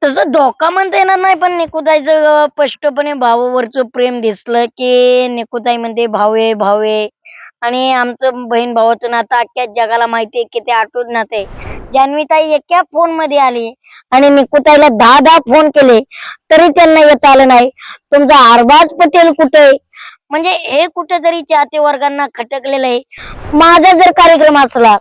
तसं धोका म्हणता येणार नाही, पण निकुताईचं स्पष्टपणे भावावरचं प्रेम दिसलं, की निकुताई म्हणते, "भाऊ आहे, भाऊ आहे." आणि आमचं बहीण-भावाचं नातं अख्ख्या जगाला माहिती आहे, की ते अटूट नातं आहे. जान्हवीताई एका फोनमध्ये आली आणि निकुताईला 10-10 फोन केले, तरी त्यांना येता आलं नाही. तुमचा अरबाज पटेल कुठे आहे? म्हणजे हे कुठेतरी चाहते वर्गांना खटकलेलं आहे. माझा जर कार्यक्रम असला,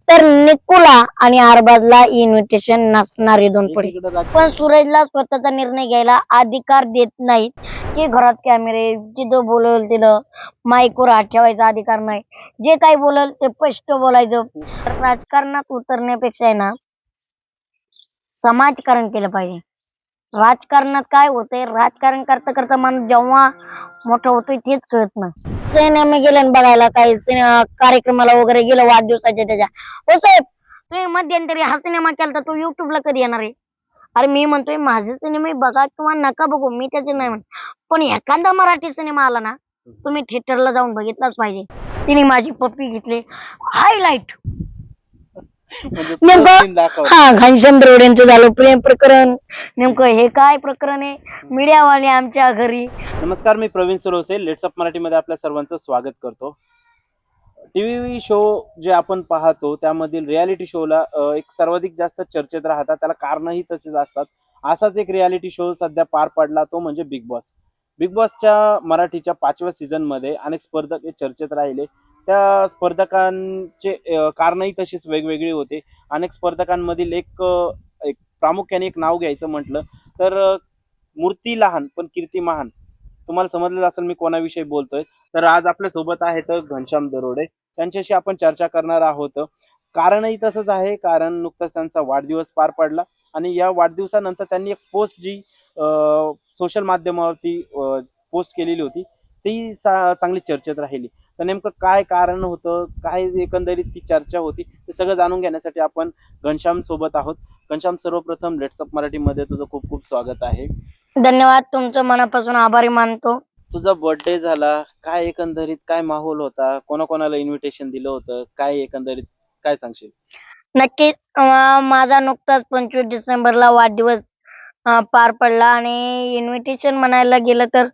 तर निकूला आणि अरबाजला इन्व्हिटेशन नसणार इथून पुढे. एकीकडे राज- पण सूरजला स्वतःचा निर्णय घ्यायला अधिकार देत नाहीत, की घरात कॅमेरे, जिथं बोलल तिथं माईकवर हात ठेवायचा अधिकार नाही. जे काही बोलल ते स्पष्ट बोलायचं. राजकारणात उतरण्यापेक्षा आहे ना, समाजकारण केलं पाहिजे. राजकारणात काय होतंय, राजकारण करता करता माणूस जेव्हा मोठा होतोय तेच कळत नाही. सिनेमा गेलं ना बघायला, काही कार्यक्रमाला वगैरे गेलं वाढदिवसाच्या त्याच्या. हो साहेब, तुम्ही मध्यंतरी हा सिनेमा केलता, तो युट्यूबला कधी येणार आहे? अरे मी म्हणतोय माझे सिनेमे बघा किंवा नका बघू, मी त्याचे नाही म्हणत. पण एखादा मराठी सिनेमा आला ना, तुम्ही थिएटरला जाऊन बघितलाच पाहिजे. तिने माझी पप्पी घेतली, हायलाइट. म्हणजे नेमकं scene दाखवला. हा घनश्याम यांचं झालं प्रेम प्रकरण. नेमकं हे काय प्रकरण आहे? मीडियावाले आमच्या घरी. नमस्कार, मी प्रवीण सुरवसे. लेट्स अप मराठीमध्ये आपल्या सर्वांचं स्वागत करतो. टीव्ही शो जे आपण पाहतो त्यामधील रियालिटी शोला एक सर्वाधिक जास्त चर्चेत राहतात. त्याला कारणही तसेच असतात. असाच एक रियालिटी शो सध्या पार पडला, तो म्हणजे बिग बॉस. बिग बॉसच्या मराठीच्या 5व्या सीझन मध्ये अनेक स्पर्धक हे चर्चेत राहिले. त्या स्पर्धकांचे कारणही तशीच वेगवेगळी होते. अनेक स्पर्धकांमधील एक प्रामुख्याने एक नाव घ्यायचं म्हटलं तर मूर्ती लहान पण कीर्ती महान. तुम्हाला समजलं असेल मी कोणाविषयी बोलतोय. तर आज आपल्या सोबत आहेत घनश्याम दरोडे. त्यांच्याशी आपण चर्चा करणार आहोत. कारणही तसंच आहे, कारण नुकताच त्यांचा वाढदिवस पार पडला आणि या वाढदिवसानंतर त्यांनी एक पोस्ट जी सोशल माध्यमावरती पोस्ट केलेली होती, ती चांगली चर्चेत राहिली. तर नेमकं काय कारण होतं, काय एकंदरीत ती चर्चा होती, ते सगळं जाणून घेण्यासाठी आपण घनश्याम सोबत आहोत. घनश्याम, सर्वप्रथम लेट्स अप मराठीमध्ये तुझं खूप खूप स्वागत आहे. धन्यवाद, तुमचं मनापासून आभारी मानतो. तुझा बर्थडे झाला, काय एकंदरीत काय माहोल होता, कोणाकोणाला इन्व्हिटेशन दिलं होतं, काय एकंदरीत काय सांगशील? नक्कीच माझा नुकताच 25 डिसेंबरला वाढदिवस पार पडला आणि इन्व्हिटेशन म्हणायला गेलं तर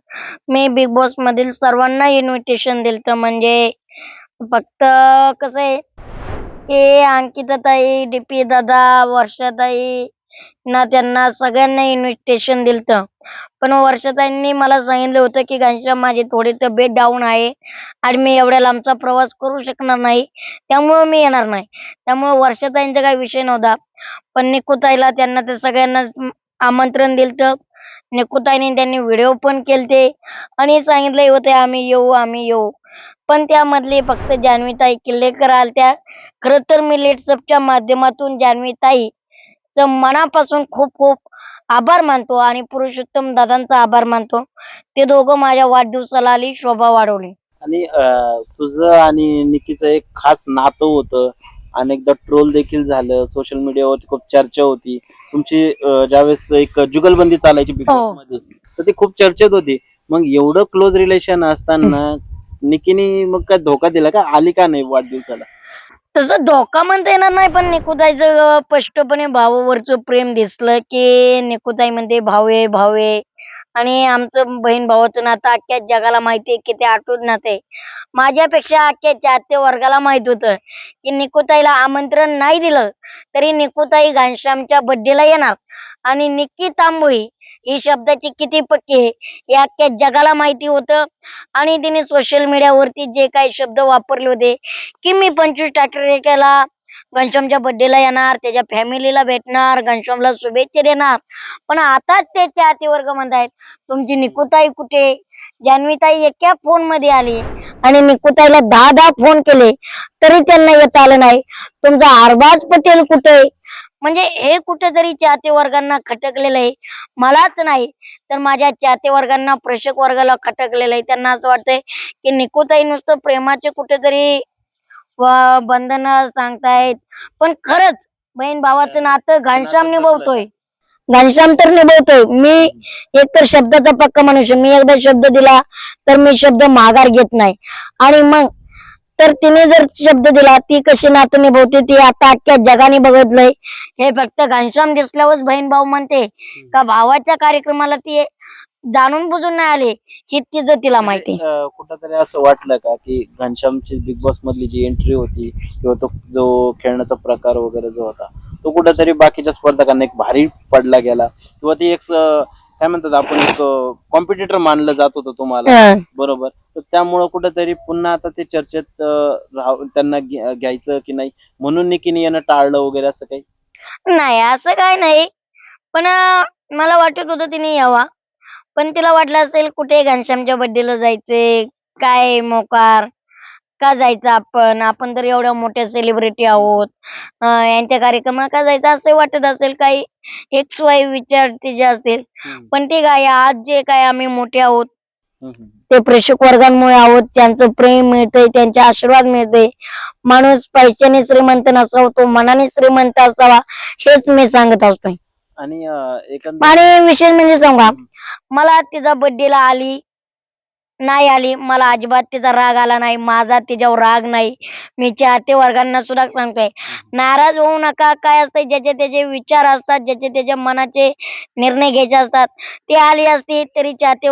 मी बिग बॉस मधील सर्वांना इन्व्हिटेशन दिलतं. म्हणजे फक्त कसं आहे, की अंकिताताई, डीपी दादा, वर्षाताई ना त्यांना सगळ्यांना इन्व्हिटेशन दिलतं. पण वर्षाताईंनी मला सांगितलं होतं, की घनश्याम माझी थोडी तब्येत डाऊन आहे आणि मी एवढ्या लांबचा प्रवास करू शकणार नाही. त्यामुळं मी येणार नाही. त्यामुळं वर्षाताईंचा काही विषय नव्हता. पण निकूताईला त्यांना ते सगळ्यांना आमंत्रण दिलतं. निकूताईने त्यांनी व्हिडिओ पण केलते आणि सांगितले होते आम्ही येऊ, आम्ही येऊ. पण त्यामधले फक्त जान्हवीताई किल्लेकर आलत्या. खरं तर मी लेट्सअपच्या माध्यमातून जान्हवीताईचं मनापासून खूप खूप आभार मानतो आणि पुरुषोत्तम दादांचा आभार मानतो. ते दोघं माझ्या वाढदिवसाला आली, शोभा वाढवली. आणि तुझं आणि निकीचं एक खास नातं होतं. अनेकदा ट्रोल देखील झालं, सोशल मीडियावरती खूप चर्चा होती तुमची. ज्यावेळेस एक जुगलबंदी चालायची बिग हो. बॉस मध्ये, तर ती खूप चर्चेत होती. मग एवढं क्लोज रिलेशन असताना निकीने मग काय धोका दिला का, आली का नाही वाढदिवसाला? तसं धोका म्हणता येणार नाही, पण निकूताईचं स्पष्टपणे भावावरचं प्रेम दिसलं, की निकूताई म्हणते, "भाऊ आहे, भाऊ आहे." आणि आमचं बहीण-भावाचं नातं अख्ख्या जगाला माहिती आहे, की ते अटूट नातं आहे. माझ्यापेक्षा अख्ख्या चाहते वर्गाला माहित होतं, की निकूताईला आमंत्रण नाही दिलं, तरी निकूताई घनश्यामच्या बर्थडेला येणार आणि निक्की तांबोळी ही शब्दाची किती पक्की आहे, हे अख्ख्या जगाला माहिती होतं. आणि तिने सोशल मीडियावरती जे काही शब्द वापरले होते, की मी 25 तारखेला घनश्यामच्या बर्थडेला येणार, त्याच्या फॅमिलीला भेटणार, घनश्यामला शुभेच्छा देणार. पण आताच ते चाहते वर्ग म्हणतायत, तुमची निकूताई कुठे? जान्हवीताई एका फोनमध्ये आली आणि निकूताईला 10-10 फोन केले, तरी त्यांना येता आलं नाही. तुमचा अरबाज पटेल कुठे? म्हणजे हे कुठेतरी चाहते वर्गांना खटकलेलं आहे. मलाच नाही, तर माझ्या चाहते वर्गांना, प्रेक्षक वर्गाला खटकलेलं आहे. त्यांना असं वाटतंय, की निकूताई नुसतं प्रेमाचे कुठेतरी बंधन सांगतायत. पण खरंच बहीण भावाचं नातं घनश्याम निभवतोय. घनश्याम तर निभवतोय. मी एकतर शब्दाचा पक्का मनुष्य. मी एकदा शब्द दिला तर मी शब्द माघार घेत नाही. आणि मग तर तिने जर शब्द दिला ती कशी नातं निभवते ती आता अख्ख्या जगाने बघितलंय. हे फक्त घनश्याम दिसल्यावरच बहीण भाऊ म्हणते का भावाच्या कार्यक्रमाला ती जाणून बुजून नाही आले हे तिचं तिला माहिती. कुठंतरी असं वाटलं का की घनश्यामची बिग बॉस मधली जी एंट्री होती किंवा तो जो खेळण्याचा प्रकार वगैरे जो होता तो कुठेतरी बाकीच्या स्पर्धकांना एक भारी पडला गेला किंवा ती एक काय म्हणतात आपण एक कॉम्पिटिटर मानलं जात होतं तुम्हाला, बरोबर? तर त्यामुळं कुठेतरी पुन्हा आता ते चर्चेत त्यांना घ्यायचं की नाही म्हणून निकीने येणं टाळलं वगैरे असं काही? नाही असं काय नाही. पण मला वाटत होतं तिने यावा. पण तिला वाटलं असेल कुठे घनश्यामच्या बर्थडेला जायचंय, काय मोकार, का जायचं आपण? आपण तर एवढ्या मोठ्या सेलिब्रिटी आहोत. यांच्या कार्यक्रमाला का जायचं असं वाटत असेल काही एक्स वाय विचार तिचे असतील. पण ते काय आज जे काय आम्ही मोठे आहोत ते प्रेक्षक वर्गांमुळे आहोत. त्यांचं प्रेम मिळतंय, त्यांचे आशीर्वाद मिळते. माणूस पैशाने श्रीमंत नसावा, तो मनाने श्रीमंत असावा हेच मी सांगत असतोय. आणि आणि विशेष म्हणजे सांगा मला तिचा बर्थडेला आली नाही आली मला अजिबात तिचा राग आला नाही. माझा तिच्यावर राग नाही. मी चाहते वर्गांना सुद्धा सांगतोय नाराज होऊ नका. काय असतंय ज्याचे त्याचे विचार असतात, ज्याचे त्याच्या मनाचे निर्णय घ्यायचे असतात. ती आली असती तरी चाहते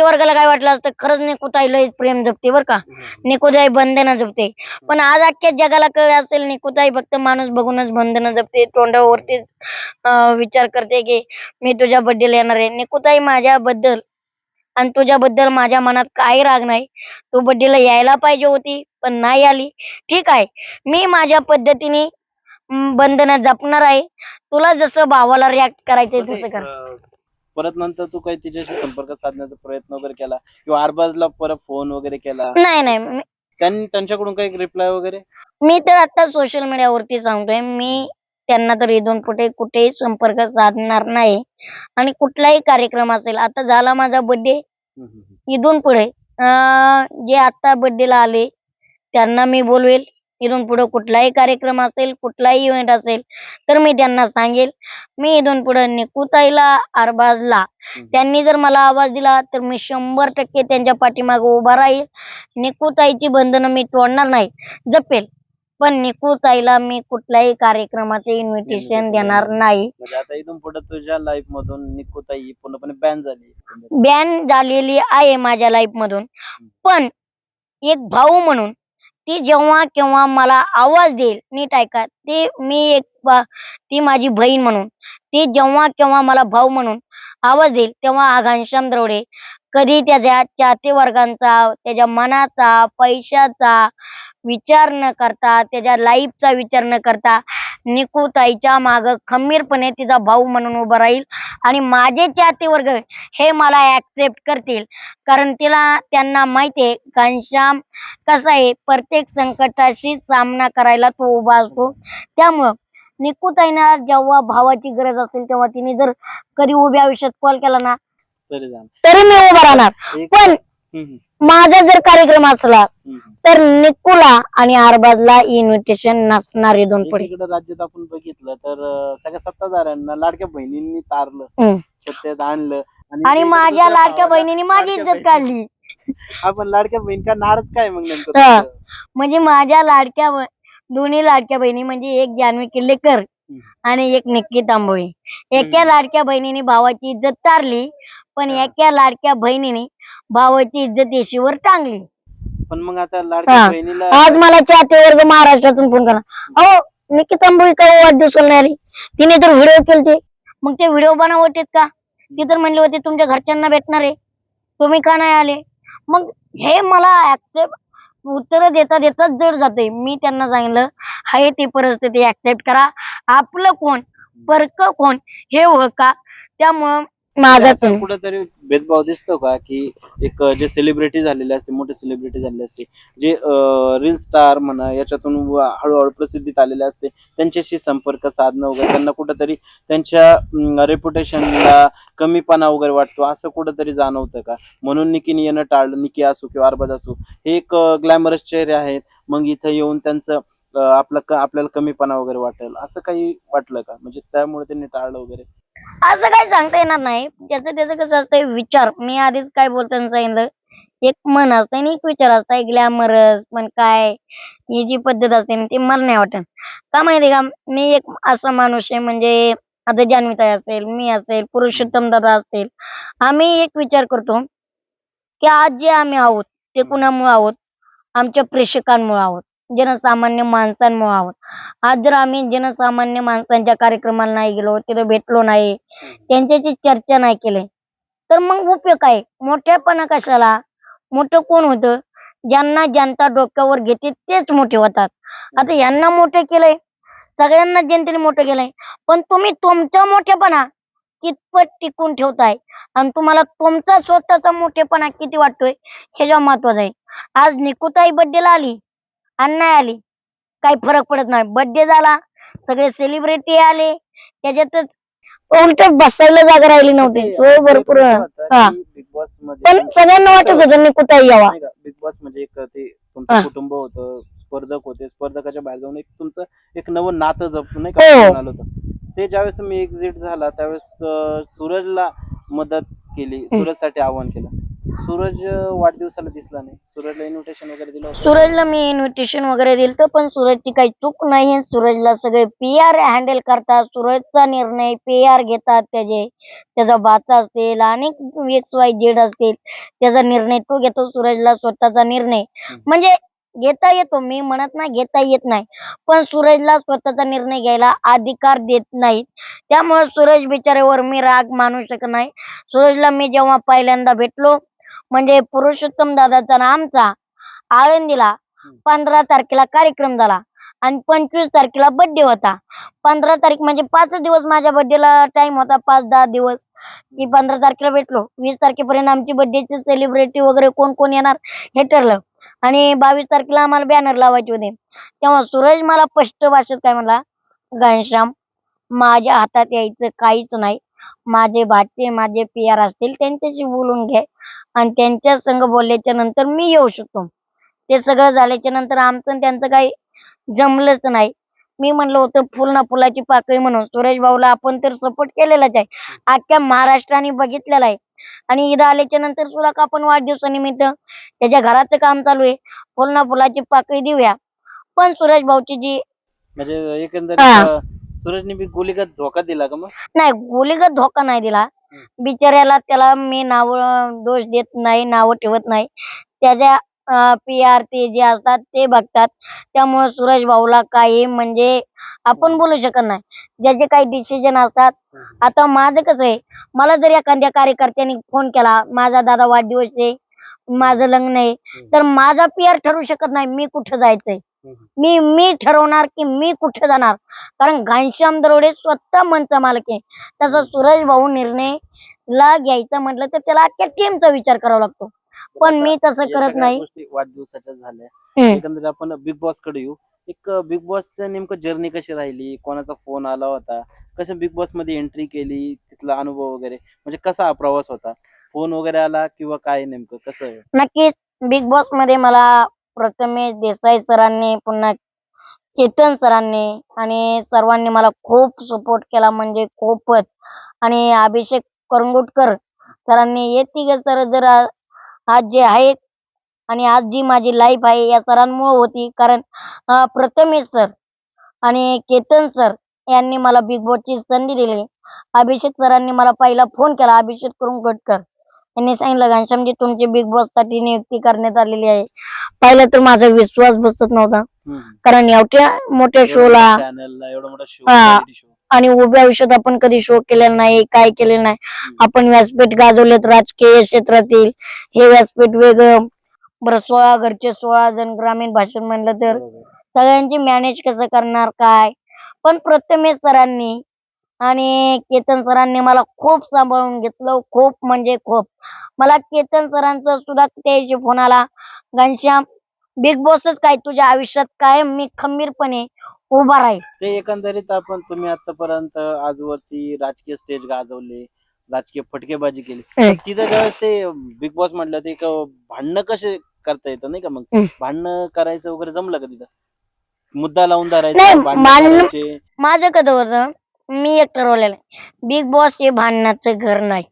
वर्गाला काय वाटलं असतं खरंच निकुताई लय प्रेम जपते बरं का. निकुताई बंधनं जपते. पण आज अख्ख्या जगाला कळलं असेल निकुताई फक्त माणूस बघूनच बंधनं जपते. तोंडावरतीच विचार करते की मी तुझ्या बर्थडेला येणार आहे. निकुताई माझ्याबद्दल आणि तुझ्याबद्दल माझ्या मनात काही राग नाही. तू बर्थडेला यायला पाहिजे होती पण नाही आली. ठीक आहे. मी माझ्या पद्धतीने बंधनं जपणार आहे. तुला जसं भावाला रिॲक्ट करायचंय तसं कर. परत नंतर तू काही तिच्याशी संपर्क साधण्याचा प्रयत्न वगैरे केला किंवा अरबाजला परत फोन वगैरे केला? नाही. त्यांच्याकडून काही रिप्लाय वगैरे? मी तर आता सोशल मीडियावरती सांगतोय मी त्यांना तर इथून पुढे कुठेही संपर्क साधणार नाही. आणि कुठलाही कार्यक्रम असेल आता झाला माझा बर्थडे इथून पुढे जे आता बर्थडेला आले त्यांना मी बोलवेल. इथून पुढे कुठलाही कार्यक्रम असेल, कुठलाही इव्हेंट असेल तर मी त्यांना सांगेल. मी इथून पुढे निकुताईला, अरबाजला त्यांनी जर मला आवाज दिला तर मी 100% त्यांच्या पाठीमागे उभा राहील. निकुताईची बंधनं मी तोडणार नाही, जपेल. पण निकुताईला मी कुठल्याही कार्यक्रमाचे इन्व्हिटेशन देणार नाही. म्हणजे आता इथून पुढे तुझ्या लाईफ मधून निकुताई पूर्णपणे बॅन झाली? बॅन झालेली आहे माझ्या लाईफ मधून. पण एक भाऊ म्हणून ती जेव्हा केव्हा मला आवाज देईल नीट ऐका ती माझी बहीण म्हणून ती जेव्हा केव्हा मला भाऊ म्हणून आवाज देईल तेव्हा हा घनश्याम द्रवडे कधी त्याच्या चाहते वर्गांचा, त्याच्या मनाचा, पैशाचा विचार न करता, त्याच्या लाईफचा विचार न करता निकुताईच्या मागं खंबीरपणे तिचा भाऊ म्हणून उभा राहील. आणि माझे चाहते वर्ग हे मला ऍक्सेप्ट करतील. कारण त्यांना माहितीये घनश्याम कसा आहे प्रत्येक संकटाशी सामना करायला तो उभा असतो. त्यामुळं निकुताईंना जेव्हा भावाची गरज असेल तेव्हा तिने जर कधी उभ्या आयुष्यात कॉल केला ना तरी मी उभा राहणार. पण माझा जर कार्यक्रम असला तर निकुला आणि अरबाजला इन्व्हिटेशन नसणार इथून पुढे. राज्यात आपण बघितलं तर सगळ्या सत्ताधाऱ्यांना लाडक्या बहिणींनी तारलं, सत्तेत आणलं आणि माझ्या लाडक्या बहिणीने माझी इज्जत काढली. आपण लाडक्या बहीण का नाराज काय मग नेमकं? म्हणजे माझ्या दोन्ही लाडक्या बहिणी म्हणजे एक जान्हवी किल्लेकर आणि एक निक्की तांबोळी. एका लाडक्या बहिणीने भावाची इज्जत तारली पण एका लाडक्या बहिणीने भावाची इज्जत येशीवर टांगली. पण मग आता लाडक्या बहिणीला आज मला चाहते वर्ग महाराष्ट्रातून फोन करा, अहो निक्की तांबोळी काय वाढदिवसाला नाही आली? तिने तर व्हिडिओ केलते. मग ते व्हिडिओ बनवतेत का? ती तर म्हणले होते तुमच्या घरच्यांना भेटणार आहे, तुम्ही का नाही आले? मग हे मला उत्तर देता देताच जड जाते. मी त्यांना सांगितलं हाय ती परिस्थिती ऍक्सेप्ट करा. आपलं कोण परक कोण हे का. त्यामुळं माझा कुठेतरी भेदभाव दिसतो का की एक जे सेलिब्रिटी झालेले असते, मोठे सेलिब्रिटी झालेले असते, जे रील स्टार म्हणा याच्यातून हळूहळू प्रसिद्धीत आलेले असते त्यांच्याशी संपर्क साधणं वगैरे त्यांना कुठेतरी त्यांच्या रेप्युटेशनला कमीपणा वगैरे वाटतो असं कुठेतरी जाणवतं का? म्हणून निकीने येणं टाळलं. निकी असो किंवा अरबाज असो हे एक ग्लॅमरस चेहरे आहेत, मग इथं येऊन त्यांचं आपल्याला कमीपणा वगैरे वाटेल असं काही वाटलं का? म्हणजे त्यामुळे त्यांनी टाळलं वगैरे? असं काही सांगता येणार नाही. त्याचं कसं असतं विचार. मी आधीच काय बोलताना सांगितलं एक मन असतं आणि एक विचार असता ग्लॅमरस पण काय ही जी पद्धत असते ना ती मला नाही वाटत. का माहिती का मी एक असा माणूस आहे म्हणजे आता जान्हवीताई असेल, मी असेल, पुरुषोत्तम दादा असतील. आम्ही एक विचार करतो, की आज जे आम्ही आहोत ते कुणामुळे आहोत? आमच्या प्रेक्षकांमुळे आहोत. जनसामान्य माणसांमुळे आहोत. आज जर आम्ही जनसामान्य माणसांच्या कार्यक्रमाला नाही गेलो, तिथे भेटलो नाही, त्यांच्याशी चर्चा नाही केली, तर मग उपयोग काय? मोठेपणा कशाला? मोठं कोण होतं? ज्यांना जनता डोक्यावर घेते तेच मोठे होतात. आता यांना मोठं केलंय, सगळ्यांना जनतेने मोठं केलंय. पण तुम्ही तुमचा मोठेपणा कितपत टिकवून ठेवताय आणि तुम्हाला तुमचा स्वतःचा मोठेपणा किती वाटतोय ह्याच्यावर महत्वाचं आहे. आज निकूताई बर्थडेला आली आणि नाही आली, काही फरक पडत नाही. बर्थडे झाला, सगळे सेलिब्रिटी आले, त्याच्यातच उलट बसायला जागा राहिली नव्हती. सोय भरपूर हां. बिग बॉस मध्ये पण तुमचं सगळ्यांना वाटत कसं होतं निकूताई यावा. नाही का, बिग बॉस म्हणजे एक ते हां. तुमचं कुटुंब होतं, स्पर्धक होते, स्पर्धकाच्या बाहेर जाऊन एक तुमचं एक नवं नातं जप नाही का हो. घेऊन आलं होतं. ते ज्यावेळेस तुम्ही एक्झिट झाला त्यावेळेस सूरजला मदत केली, सूरजसाठी आवाहन केलं. सूरज वाढदिवसाला दिसला नाही. सूरजला इन्व्हिटेशन वगैरे दिलं होतं? सूरजला मी इन्व्हिटेशन वगैरे दिलतं, पण सूरजची काही चूक नाहीये. सूरजला सगळे पी-आर हँडल करतात. सूरजचा निर्णय पी-आर घेतात त्याचे. त्याचा बाचा असेल, अनेक XYZ असतील, त्याचा निर्णय तो घेतो. सूरजला स्वतःचा निर्णय म्हणजे घेता येतो. मी म्हणत नाही घेता येत नाही. पण सूरजला स्वतःचा निर्णय घ्यायला अधिकार देत नाहीत. त्यामुळे सूरज बिचाऱ्यावर मी राग मानू शकत नाही. सूरजला मी जेव्हा पहिल्यांदा भेटलो म्हणजे पुरुषोत्तम दादाचा आणि आमचा आळंदीला 15 तारखेला कार्यक्रम झाला आणि 25 तारखेला बर्थडे होता. 15 तारीख म्हणजे 5 दिवस माझ्या बर्थडेला टाईम होता, 5-10 दिवस. की 15 तारखेला भेटलो. 20 तारखेपर्यंत आमची बर्थडेची सेलिब्रिटी वगैरे कोण-कोण येणार हे ठरलं आणि 22 तारखेला आम्हाला बॅनर लावायचे होते. तेव्हा सूरज मला स्पष्ट भाषेत काय म्हणला, "घनश्याम, माझ्या हातात यायचं काहीच नाही. माझे भाचे, माझे पी-आर असतील त्यांच्याशी बोलून घे आणि त्यांच्या संग बोलल्याच्या नंतर मी येऊ शकतो." ते सगळं झाल्याच्या नंतर आमचं आणि त्यांचं काही जमलंच नाही. मी म्हणलं होतं फुल ना फुलाची पाकळी म्हणून. सुरेश भाऊला आपण तर सपोर्ट केलेलाच आहे. अख्ख्या महाराष्ट्राने बघितलेला आहे. आणि इथं आल्याच्या नंतर सुद्धा का आपण वाढदिवसानिमित्त त्याच्या घराचं काम चालू आहे. फुल ना फुलाची पाकळी देऊया. पण सुरेश भाऊची जी म्हणजे हां. एकंदरीत सूरजने बी गोलीगत धोका दिला का मग? नाही गोलीगत धोका नाही दिला. बिचाऱ्याला त्याला मी दोष देत नाही, नावं ठेवत नाही. त्याच्या पी-आर ते जे असतात ते बघतात. त्यामुळे सूरज भाऊला काही म्हणजे आपण बोलू शकत नाही. ज्याचे काही डिसिजन असतात. आता माझं कसं आहे, मला जर एखाद्या कार्यकर्त्याने फोन केला, माझा दादा वाढदिवस आहे, माझं लग्न आहे, तर माझा पी-आर ठरवू शकत नाही मी कुठं जायचंय. मी ठरवणार की मी कुठे जाणार. कारण घनश्याम दरोडे स्वतः मनचा मालक आहे. तसा सूरज भाऊ निर्णयला घ्यायचं म्हटलं तर त्याला अख्ख्या टीमचा विचार करावा लागतो. पण मी तसं या करत सगळ्या नाही. गोष्टी वाढदिवसाच्या झाल्या. हं. एकंदरीत आपण बिग बॉस कडे येऊ. एक बिग बॉसचं नेमकं जर्नी कशी राहिली? कोणाचा फोन आला होता? कसं बिग बॉस मध्ये एंट्री केली? तिथला अनुभव वगैरे म्हणजे कसा हा प्रवास होता? फोन वगैरे आला किंवा काय नेमकं कसं? नक्कीच बिग बॉसमध्ये मला प्रथमेश देसाई सरांनी, पुन्हा चेतन सरांनी आणि सर्वांनी मला खूप सपोर्ट केला म्हणजे खूपच. आणि अभिषेक करंगुटकर सरांनी हे तिघे सर जर आज जे आहेत आणि आज जी माझी लाईफ आहे या सरांमुळे होती. कारण प्रथमेश सर आणि केतन सर यांनी मला बिग बॉसची संधी दिली. अभिषेक सरांनी मला पहिला फोन केला. अभिषेक करंगुटकर यांनी सांगितलं, "घनश्यामजी तुमची बिग बॉससाठी नियुक्ती करण्यात आलेली आहे." पहिला तर माझा विश्वास बसत नव्हता. कारण एवढ्या मोठ्या शोला चॅनलला एवढा मोठा शो, हां. Reality show. आणि उभ्या आयुष्यात आपण कधी शो केलेला नाही, काय केलेलं नाही. आपण व्यासपीठ गाजवलेत राजकीय क्षेत्रातील. हे व्यासपीठ वेगळं. बरं 16 घरचे 16 जण ग्रामीण भाषण म्हणलं तर बरोबर. सगळ्यांची मॅनेज कसं करणार काय? पण प्रथमेश सरांनी आणि केतन सरांनी मला खूप सांभाळून घेतलं. खूप म्हणजे खूप. मला केतन सरांचा सुद्धा त्या दिवशी फोन आला, "घनश्याम बिग बॉसच काय तुझ्या आयुष्यात कायम मी खंबीरपणे उभा राहील." ते एकंदरीत तुम्ही आतापर्यंत आजवरती राजकीय स्टेज गाजवले, राजकीय फटकेबाजी केली. पण तिथं ज्यावेळेस ते बिग बॉस म्हटलं ते एक भांडणं कसे करता येतं नाही का मग? भांडणं करायचं वगैरे जमलं का तिथं? मुद्दा लावून धरायचा, नाही, भांडणं करायचे. माझं कसं होतं, मी एक ठरवलेलं आहे. बिग बॉस हे भांडणाचं घर नाही.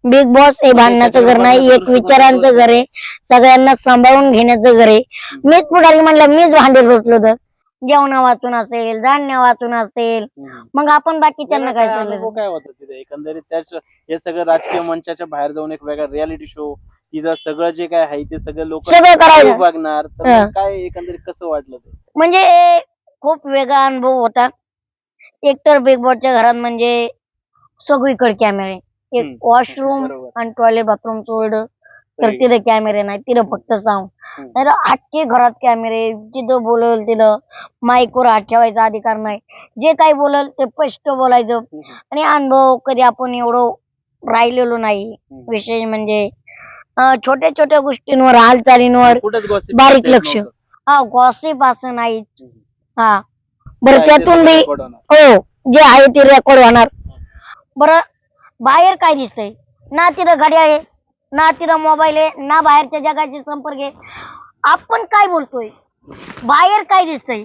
बिग बॉस हे भांडणाचं घर नाही, एक त्याच्यावर विचारांचं घर आहे, सगळ्यांना सांभाळून घेण्याचं घर आहे. मीच पुढारी म्हणलं मीच भांडत बसलो तर जेवणा वाचून असेल, धान्य वाचून असेल, मग आपण बाकीच्यांना काय काय चाललं. अनुभव काय होता तिथे एकंदरीत त्याच हे सगळं राजकीय मंचाच्या बाहेर जाऊन एक वेगळा रियालिटी शो तिथं सगळं जे काय आहे ते सगळं लोक सगळं करायचं बघणार तर हा. मग काय एकंदरीत कसं वाटलं ते म्हणजे खूप वेगळा अनुभव होता. एकतर बिग बॉसच्या घरात म्हणजे सगळीकडे कॅमेरे, एक वॉशरूम बरोबर आणि टॉयलेट बाथरूम सोडलं तर सगळी- तिथे कॅमेरे नाही, तिथं फक्त साऊंड. तर आजचे घरात कॅमेरे, जिथं बोलल तिथं माईकवर हात ठेवायचा अधिकार नाही, जे काही बोलल ते स्पष्ट बोलायचं. आणि अनुभव कधी आपण एवढं राहिलेलो नाही. विशेष म्हणजे छोट्या छोट्या गोष्टींवर, हालचालींवर कुठंच gossip बारीक करता येत लक्ष. नव्हतं. हा, गॉसिप असं नाही. हम्म. हा, बरं काय ते त्यातून सगळं बी record होणार. हो, जे आहे ते रेकॉर्ड होणार. बरं, बाहेर काय दिसतंय? ना तिथं घड्याळ आहे, ना तिथं मोबाईल आहे, ना बाहेरच्या जगाशी संपर्क आहे. आपण काय बोलतोय, बाहेर काय दिसतंय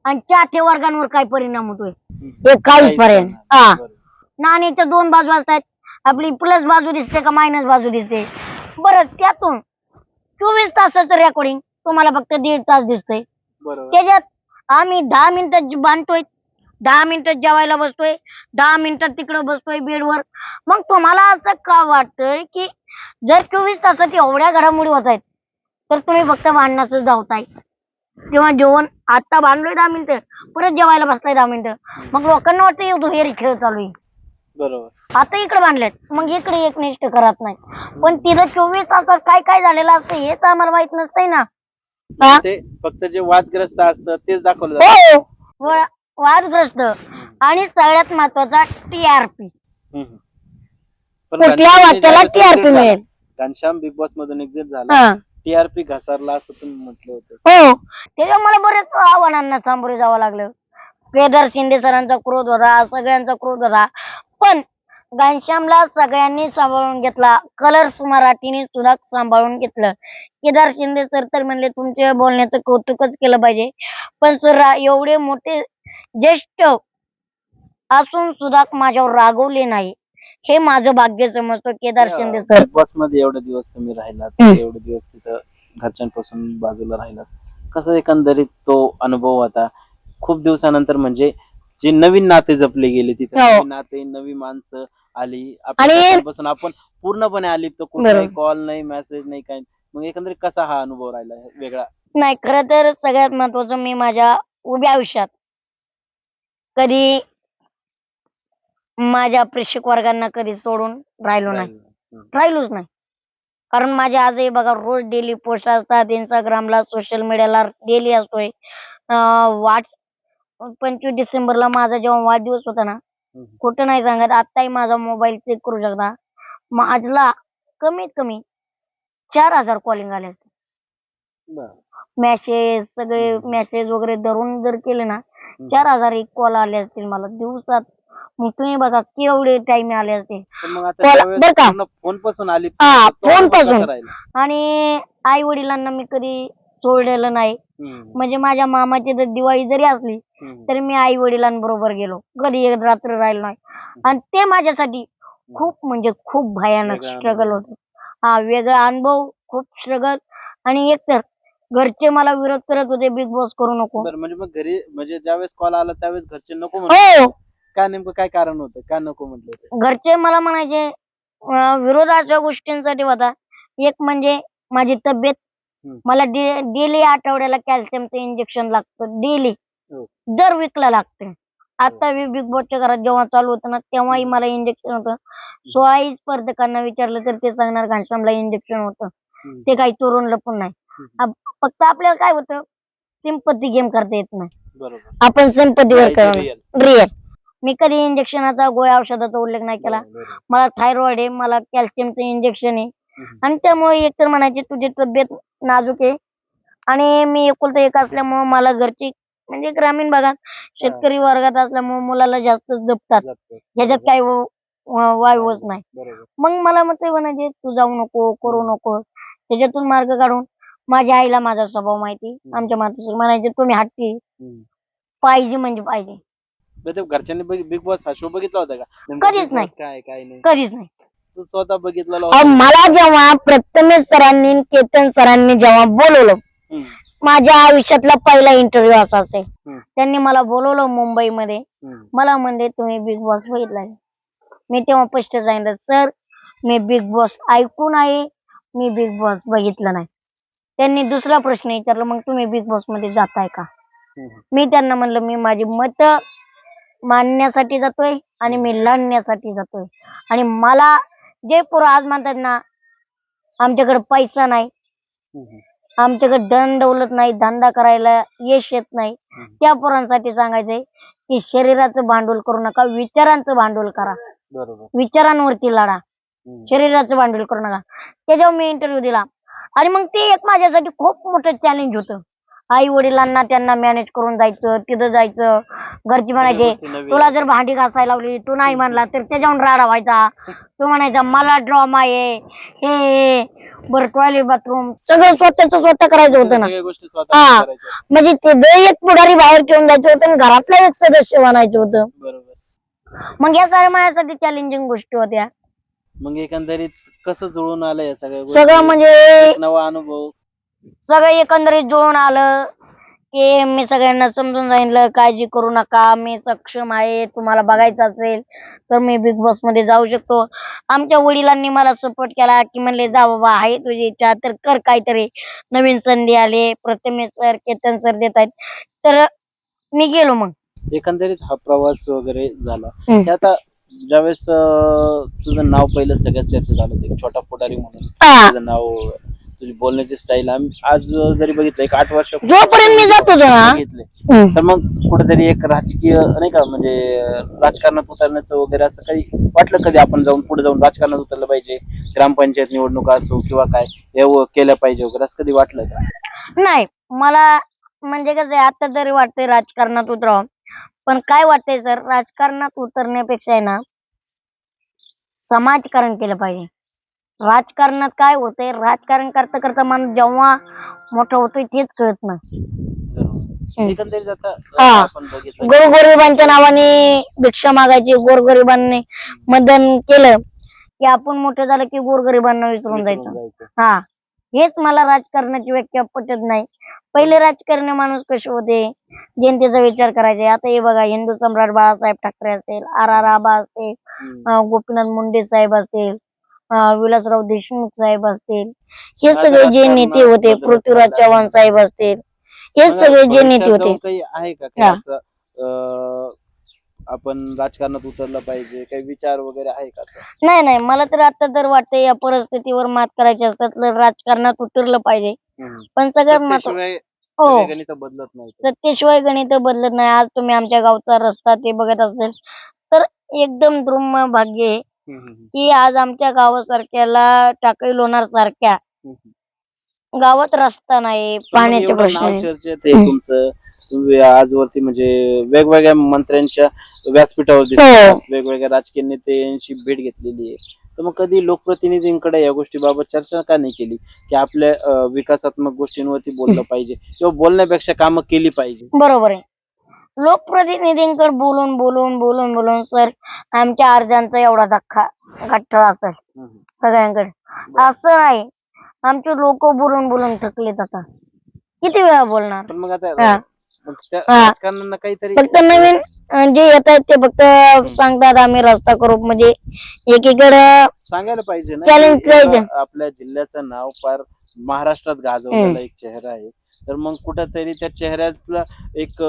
आणि चाहते वर्गांवर काय परिणाम होतोय हे काहीच काहीच पर्यंत. करणार. हा, बरोबर. नाण्याच्या दोन बाजू असतात. आपली प्लस बाजू दिसते का मायनस बाजू दिसते? बरं, त्यातून 24 तासाचं रेकॉर्डिंग तुम्हाला फक्त 1.5 तास दिसतंय. बरोबर त्याच्यात आम्ही 10 मिनिटं बांधतोय, 10 मिनिटं जेवायला बसतोय, 10 मिनिटं तिकडं बसतोय बेडवर. मग तुम्हाला असं का वाटतंय की जर 24 तासात एवढ्या घडामोडी होत आहेत तर तुम्ही फक्त भांडणाचं धावताय किंवा जेवण आता भांडलोय 10 मिनिटं, परत जेवायला बसताय 10 मिनिटं, मग लोकांना वाटतं हे दुहेरी खेळ चालू आहे. बरोबर आता इकडे बांधलेत, मग इकडे एकनिष्ठ करत नाही. पण तिथं 24 तासात काय काय झालेलं असतं हेच आम्हाला माहित नसतंय ना. हा? ते फक्त जे वादग्रस्त असतं तेच दाखवलं जातं. हो, वादग्रस्त आणि सगळ्यात महत्वाचा TRP. हम्म. पण कुठल्या घनश्यामने वाक्याला ज्यावेळेस TRP exit झाला, मिळेल? घनश्याम बिग बॉस मधून एक्झिट झाला हा. टीआरपी घसरला असं तुम्ही म्हटलं होतं. हो, त्याच्यावर मला बरेच आव्हानांना सामोरे जावं लागलं. केदार शिंदे सरांचा क्रोध होता, सगळ्यांचा क्रोध होता, पण घनश्यामला सगळ्यांनी सांभाळून घेतला. कलर्स मराठीने सुद्धा सांभाळून घेतलं. केदार शिंदे सर तर म्हणले तुमच्या बोलण्याचं कौतुकच केलं पाहिजे, पण सर एवढे मोठे ज्येष्ठ असून सुद्धा माझ्यावर रागवले नाही, हे माझं भाग्य समजतो Kedar Shinde sir. Big boss मध्ये एवढे दिवस तुम्ही राहिलात, हम्म. एवढे दिवस तिथं घरच्यांपासून बाजूला राहिलात, कसं एकंदरीत तो अनुभव होता? खूप दिवसानंतर म्हणजे जे नवीन नाते जपले गेले तिथे, हो. नवीन नाते, नवी माणसं आली आपल्या आणि- घरच्यांपासून आपण पूर्णपणे आली, तर कुठलाही बरोबर. कॉल नाही, मेसेज नाही, काही. मग एकंदरीत कसा हा अनुभव राहिला वेगळा? नाही, खरं तर सगळ्यात महत्वाचं मी माझ्या उभ्या आयुष्यात कधी माझ्या प्रेक्षक वर्गांना कधी सोडून राहिलोच नाही. कारण माझे आजही बघा रोज डेली पोस्ट असतात, इंस्टाग्रामला, सोशल मीडियाला डेली असतोय. 25 डिसेंबरला माझा जेव्हा वाढदिवस होता ना, खोटं नाही सांगत, आत्ताही माझा मोबाईल चेक करू शकता, माझला कमीत कमी 4000 कॉलिंग आले असते. मेसेज सगळे मेसेज वगैरे धरून जर केले ना 4000 एक कॉल आले असतील मला दिवसात. मग तुम्ही बघा केवढे टाइम आले असते. मग आता कॉल- त्यावेळेस बरं का? पूर्ण फोन पासून आली, हा, तो फोन अनुभव कसा पासून. राहिला? आणि आई वडिलांना मी कधी सोडलेलं नाही. हम्म. म्हणजे माझ्या मामाची जर दिवाळी जरी असली तरी मी आई वडिलांबरोबर गेलो, कधी एक रात्र राहिलो नाही. आणि ते माझ्यासाठी खूप म्हणजे खूप भयानक वेगळा स्ट्रगल अनुभव. होतं. हा, वेगळा अनुभव, खूप स्ट्रगल. आणि एकतर घरचे मला विरोध करत होते बिग बॉस करू नको. बरं, म्हणजे मग घरी म्हणजे ज्यावेळेस कॉल आला त्यावेळेस घरचे नको म्हणले, हो, काय नेमकं काय कारण होतं, का नको म्हटलं होते? घरचे मला म्हणायचे विरोधाच्या गोष्टींसाठी होता. एक म्हणजे माझी तब्येत, मला डेली आठवड्याला कॅल्शियमचं इंजेक्शन लागतं, डेली हो. दर वीकला लागते. आता मी बिग बॉसच्या घरात जेव्हा चालू होतं ना तेव्हाही मला इंजेक्शन होतं. 16 स्पर्धकांना विचारलं तर ते सांगणार घनश्यामला इंजेक्शन होतं. ते काही चोरून लपून नाही. फक्त आपल्याला काय होतं, सिंपती गेम करता येत नाही. बरोबर. आपण सिंपतीवर काय ते करू real. रिअल. मी कधी इंजेक्शनाचा गोळ्या औषधाचा उल्लेख नाही केला. बरोबर. मला थायरॉइड आहे, मला कॅल्शियमचं इंजेक्शन आहे. हम्म. आणि त्यामुळे एकतर म्हणायचे तुझी तब्येत नाजूक आहे. आणि मी एकुलता एक असल्यामुळे मला घरची म्हणजे ग्रामीण भागात शेतकरी वर्गात असल्यामुळे मुलाला जास्त जपतात. ह्याच्यात बरोबर. काही वावच नाही. बरोबर. मग मला मग ते म्हणायचे तू जाऊ नको, करू नको. त्याच्यातून मार्ग काढून माझ्या आईला माझा स्वभाव माहिती, आमच्या मातोश्री म्हणायचे तुम्ही हट्टी, पाहिजे म्हणजे पाहिजे. मग ते घरच्यांनी बिग बॉस हा शो बघितला होता का? नेमकं कधीच Big Boss नाही. काय काय नाही? कधीच नाही. तू स्वतः बघितलेला मला जेव्हा प्रथमेश सरांनी केतन सरांनी जेव्हा बोलवलं, हम्म, माझ्या आयुष्यातला पहिला इंटरव्ह्यू असा असेल. हम्म. त्यांनी मला बोलवलं मुंबईमध्ये. हम्म, मला म्हणले तुम्ही बिग बॉस बघितलाय? मी तेव्हा स्पष्ट सांगितलं, सर मी बिग बॉस ऐकून आहे, मी बिग बॉस बघितलं नाही. त्यांनी दुसरा प्रश्न विचारला, मग तुम्ही बिग बॉस मध्ये जाताय का? हम्म. मी त्यांना म्हणलं मी माझी मत मांडण्यासाठी जातोय आणि मी लढण्यासाठी जातोय. आणि मला जे पोरं आज म्हणतात ना आमच्याकडे पैसा नाही, हम्म. आमच्याकडे धन दौलत नाही, धंदा करायला यश येत नाही, त्या पोरांसाठी सांगायचंय की शरीराचं भांडवल करू नका, विचारांचं भांडवल करा. बरोबर. विचारांवरती लढा, हम्म. शरीराचं भांडवल करू नका. त्याच्यावर मी इंटरव्ह्यू दिला आणि मग ते एक माझ्यासाठी खूप मोठं चॅलेंज होतं. आई वडिलांना त्यांना मॅनेज करून जायचं, तिथं जायचं. घरची म्हणायचे गोष्टी नवीन तुला जर भांडी घासायला लावली तू नाही म्हणला तर त्याच्याहून राडा व्हायचा. तू म्हणायचा मला ड्रामा आहे, हे बरं टॉयलेट बाथरूम सगळं स्वतः करायचं होतं ना. सगळ्या गोष्टी स्वतः हा. करायच्या. म्हणजे ते एक पुढारी बाहेर ठेवून जायचं होतं आणि घरातला एक सदस्य बनायचं होतं. बरोबर. मग या साऱ्या माझ्यासाठी चॅलेंजिंग गोष्टी होत्या. मग एकंदरीत कसं जुळून आलं या सगळ्या सगळं गोष्टी? म्हणजे एक नवा अनुभव. सगळं एकंदरीत जुळून आलं की मी सगळ्यांना समजून सांगितलं काळजी करू नका, मी सक्षम आहे. तुम्हाला बघायचं असेल तर मी बिग बॉस मध्ये जाऊ शकतो. आमच्या वडिलांनी मला सपोर्ट केला की म्हणले जा बाबा आहे तुझी इच्छा तर कर काहीतरी. नवीन संधी आले, प्रथमेश सर केतन सर देत आहेत तर मी गेलो. मग एकंदरीत हा प्रवास वगैरे झाला. हम्म. ते आता ज्यावेळेस तुझं नाव पहिलं सगळ्यात चर्चेत आलं होतं, एक छोटा पुढारी म्हणून हा. तुझं नाव, तुझी बोलण्याची स्टाईल आज जरी बघितलं एक 8 वर्ष जोपर्यंत मी जात होतो ना बघितले, तर मग कुठेतरी एक राजकीय नाही का म्हणजे राजकारणात उतरण्याचं वगैरे असं काही वाटलं कधी आपण जाऊन पुढे जाऊन राजकारणात उतरलं पाहिजे, ग्रामपंचायत निवडणुका असो किंवा काय हे केलं पाहिजे वगैरे असं कधी वाटलं का? नाही, मला म्हणजे कसं आहे आता तरी वाटतंय राजकारणात उतरावं. पण काय वाटतंय सर, राजकारणात उतरण्यापेक्षा आहे ना समाजकारण केलं पाहिजे. राजकारणात काय होतंय, राजकारण करता करता माणूस जेव्हा मोठा होतोय तेच कळत नाही. एकंदरीत आता हा. आपण बघितलं गोरगरिबांच्या नावाने भिक्षा मागायची, गोरगरिबांनी मदन केलं की आपण मोठं झालं की गोरगरिबांना विसरून जायचं. हा, हेच मला राजकारणाची व्याख्या पटत नाही. पहिले राजकारणी माणूस कसे होते, जनतेचा विचार करायचे. आता हे बघा हिंदू सम्राट बाळासाहेब ठाकरे असतील, आर आबा असतील, गोपीनाथ मुंडे साहेब असतील, विलासराव देशमुख साहेब असतील, हे सगळे जे नेते होते, पृथ्वीराज चव्हाण साहेब असतील, हे सगळे जे नेते होते. काही आहे का काही असं आपण राजकारणात उतरलं पाहिजे, काही विचार वगैरे आहे का असं? नाही, मला तर आता तर वाटतंय या परिस्थितीवर मात करायची असतात तर राजकारणात उतरलं पाहिजे. पण सगळ्यात सत्तेशिवाय हो, सगळे गणित बदलत नाही. सत्तेशिवाय गणित बदलत नाही. आज तुम्ही आमच्या गावचा रस्ता ते बघत असेल तर एकदम द्रुम्य भाग्य आहे की आज आमच्या गावासारख्याला टाकळी लोणार सारख्या गावात रस्ता नाही, पाण्याचे प्रश्न नाव आहे. चर्चेत आहे तुमचं. तुम्ही आजवरती म्हणजे वेगवेगळ्या मंत्र्यांच्या व्यासपीठावर दिसतात, वेगवेगळ्या राजकीय नेत्यांची भेट घेतलेली आहे. तर मग कधी लोकप्रतिनिधींकडे या गोष्टीबाबत चर्चा का नाही केली की आपल्या विकासात्मक गोष्टींवरती बोललं पाहिजे किंवा बोलण्यापेक्षा कामं केली पाहिजे? बरोबर आहे. लोकप्रतिनिधींकडे बोलून बोलून बोलून बोलून सर आमच्या अर्जांचा एवढा गठ्ठा असेल सगळ्यांकडे. असं आहे, आमचे लोक बोलून बोलून थकलेत. आता किती वेळा बोलणार. पण मग आता मग त्या राजकारण्यांना काहीतरी फक्त नवीन जे येत आहेत ते फक्त सांगतात आम्ही रस्ता करू, म्हणजे एकीकडे सांगायला पाहिजे ना चॅलेंज की करायचं. आपल्या जिल्ह्याचं नाव फार महाराष्ट्रात गाजवलेला एक चेहरा आहे. तर मग कुठेतरी त्या चेहऱ्यातला एक